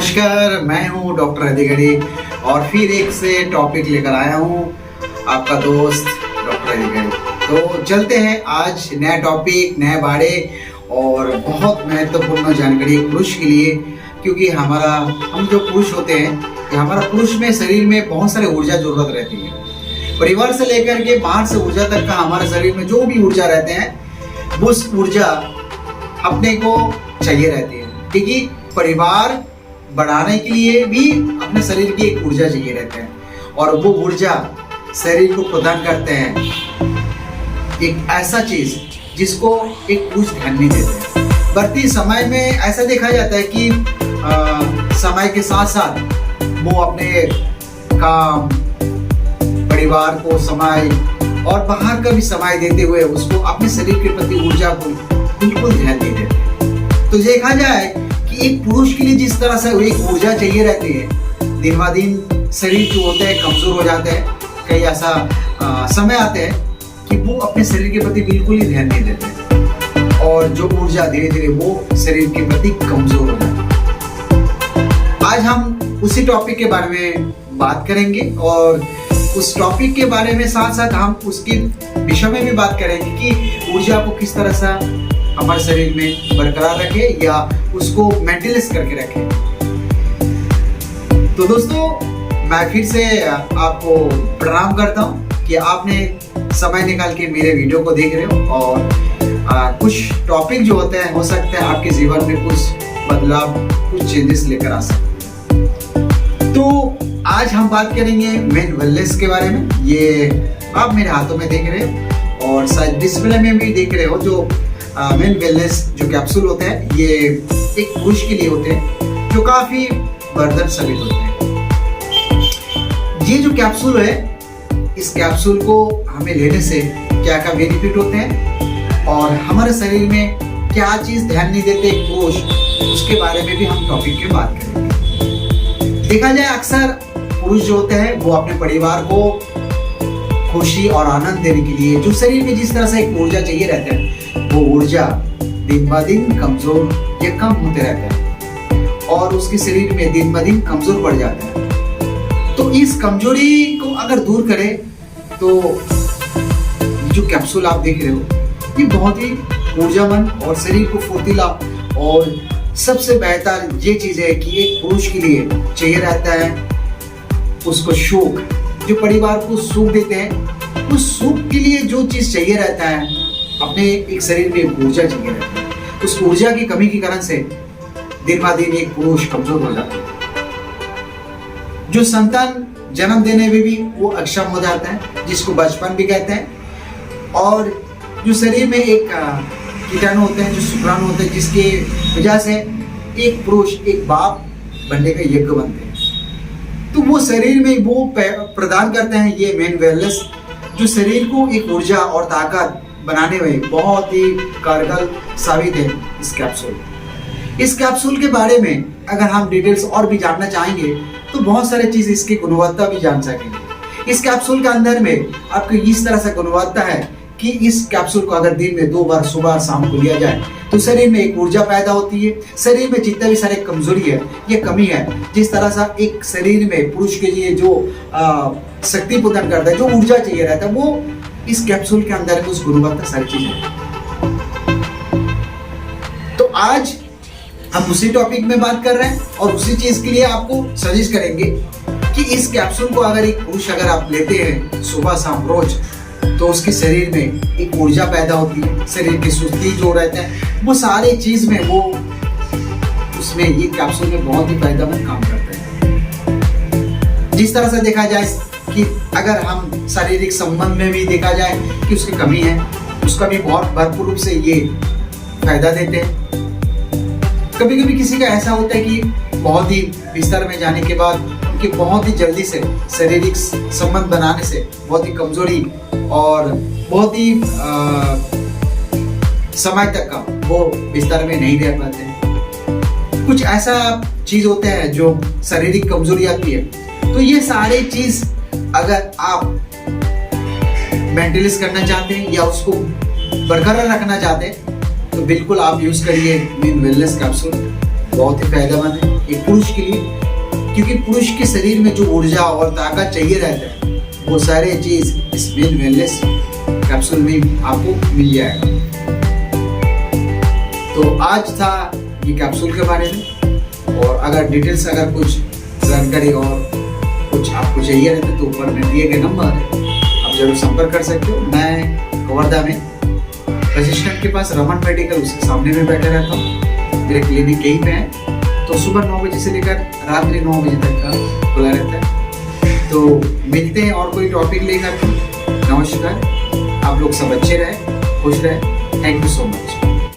नमस्कार, मैं हूं डॉक्टर अधिकारी और फिर एक से टॉपिक लेकर आया हूं आपका दोस्त डॉक्टर अधिकारी। तो चलते हैं आज नया टॉपिक, नए बारे और बहुत महत्वपूर्ण जानकारी पुरुष के लिए, क्योंकि हम जो पुरुष होते हैं कि हमारा पुरुष में शरीर में बहुत सारे ऊर्जा जरूरत रहती है। परिवार से लेकर के बाहर से ऊर्जा तक का हमारे शरीर में जो भी ऊर्जा रहते हैं वो ऊर्जा अपने को चाहिए रहती है। ठीक है, परिवार बढ़ाने के लिए भी अपने शरीर की एक ऊर्जा चाहिए रहते हैं और वो ऊर्जा शरीर को प्रदान करते हैं एक ऐसा चीज जिसको एक पुरुष ध्यान नहीं देते हैं। बढ़ती समय में ऐसा देखा जाता है कि समय के साथ साथ वो अपने काम, परिवार को समय और बाहर का भी समय देते हुए उसको अपने शरीर के प्रति ऊर्जा को बिल्कुल ध्यान नहीं देते। तो देखा जाए कि एक पुरुष के लिए जिस तरह से एक ऊर्जा चाहिए रहती है, दिन ब दिन शरीर जो होते हैं कमजोर हो जाते हैं। कई ऐसा समय आते हैं कि वो अपने शरीर के प्रति बिल्कुल ही ध्यान नहीं देते और जो ऊर्जा धीरे धीरे वो शरीर के प्रति कमजोर हो जाती है। आज हम उसी टॉपिक के बारे में बात करेंगे और उस टॉपिक के बारे में साथ साथ हम उसके विषय में भी बात करेंगे कि ऊर्जा को किस तरह से हमारे शरीर में बरकरार रखे या उसको मेंटेनेंस करके रखे। तो दोस्तों, मैं फिर से आपको प्रणाम करता हूं कि आपने समय निकाल के मेरे वीडियो को देख रहे हो और कुछ टॉपिक जो होते हैं हो सकते हैं आपके जीवन में कुछ बदलाव, कुछ चेंजेस लेकर आ सकते हैं। तो आज हम बात करेंगे मेन वेलनेस के बारे में। ये आप मेरे हाथों में देख रहे हो और शायद डिस्प्ले में भी देख रहे हो। जो मेन वेलनेस जो कैप्सूल होते हैं ये एक पुरुष के लिए होते हैं जो काफी बर्दन साबित होते हैं। ये जो कैप्सूल है, इस कैप्सूल को हमें लेने से क्या क्या बेनिफिट होते हैं और हमारे शरीर में क्या चीज ध्यान नहीं देते एक पुरुष, उसके बारे में भी हम टॉपिक में बात करेंगे। देखा जाए अक्सर पुरुष जो होते हैं वो अपने परिवार को खुशी और आनंद देने के लिए जो शरीर में जिस तरह से एक ऊर्जा चाहिए रहता है वो ऊर्जा दिन ब दिन कमजोर या कम होते रहता है और उसके शरीर में दिन ब दिन कमजोर पड़ जाता है। तो इस कमजोरी को अगर दूर करें तो जो कैप्सूल आप देख रहे हो ये बहुत ही ऊर्जावान और शरीर को फुर्तीला और सबसे बेहतर ये चीज है कि एक पुरुष के लिए चाहिए रहता है उसको सुख, जो परिवार को सुख देते हैं उस सुख के लिए जो चीज चाहिए रहता है अपने एक शरीर में ऊर्जा चाहिए रहती है। उस ऊर्जा की कमी के कारण से दिन ब दिन एक पुरुष कमजोर हो जाता है। जो संतान जन्म देने में भी वो अक्षम हो जाता है, जिसको बचपन भी कहते हैं। और जो शरीर में एक कीटाणु होते हैं, जो शुक्राणु होते हैं, जिसके वजह से एक पुरुष एक बाप बनने का योग्य बनते हैं। तो वो शरीर में वो प्रदान करते हैं ये मेन वेलनेस, जो शरीर को एक ऊर्जा और ताकत बनाने में बहुत ही कारगर साबित है इस कैप्सूल के बारे में अगर हम डिटेल्स और भी जानना चाहेंगे तो बहुत सारे चीज इसकी गुणवत्ता भी जान सकेंगे। इस कैप्सूल के अंदर में आपको इस तरह से गुणवत्ता है कि इस कैप्सूल को अगर दिन में 2 बार सुबह शाम को लिया जाए तो शरीर में एक ऊर्जा पैदा होती है। शरीर में जितने भी सारे कमजोरी है ये कमी है, जिस तरह से एक शरीर में पुरुष के लिए जो शक्ति प्रदान करता है, जो ऊर्जा चाहिए रहता है, वो इस कैप्सूल के अंदर उस गुणवत्ता सारी चीजें। तो आज हम उसी टॉपिक में बात कर रहे हैं और उसी चीज के लिए आपको सजेस्ट करेंगे कि इस कैप्सूल को अगर एक पुरुष अगर आप लेते हैं सुबह शाम रोज तो उसके शरीर में एक ऊर्जा पैदा होती है। शरीर की सुस्ती जो रहता है वो सारे चीज में वो उसमें ये कैप्सूल में बहुत ही फायदेमंद काम करते हैं। जिस तरह से देखा जाए कि अगर हम शारीरिक संबंध में भी देखा जाए कि उसकी कमी है, उसका भी बहुत भरपूर रूप से ये फायदा देते हैं। कभी कभी किसी का ऐसा होता है कि बहुत ही बिस्तर में जाने के बाद उनकी बहुत ही जल्दी से शारीरिक संबंध बनाने से बहुत ही कमजोरी और बहुत ही समय तक का वो बिस्तर में नहीं रह पाते। कुछ ऐसा चीज होते हैं जो शारीरिक कमजोरी आती है। तो ये सारे चीज अगर आप मेंटेनेंस करना चाहते हैं या उसको बरकरार रखना चाहते हैं तो बिल्कुल आप यूज करिए मेन वेलनेस कैप्सूल। बहुत ही फायदेमंद है। एक पुरुष के लिए, क्योंकि पुरुष के शरीर में जो ऊर्जा और ताकत चाहिए रहता है वो सारे चीज इस मेन वेलनेस कैप्सूल में आपको मिल जाएगा। तो आज था ये कैप्सूल के बारे में, और अगर डिटेल्स अगर कुछ जानकारी और कुछ आपको चाहिए रहता तो ऊपर में दिए गए नंबर आप जरूर संपर्क कर सकते हो। मैं कवर्धा में असिस्टेंट के पास रमन मेडिकल उसके सामने में बैठा रहता हूँ। मेरे क्लिनिक यहीं पे है, तो सुबह 9 बजे से लेकर रात्रि 9 बजे तक का खुला रहता है। तो मिलते हैं और कोई टॉपिक लेकर। नमस्कार, आप लोग सब अच्छे रहे, खुश रहे। Thank you so much.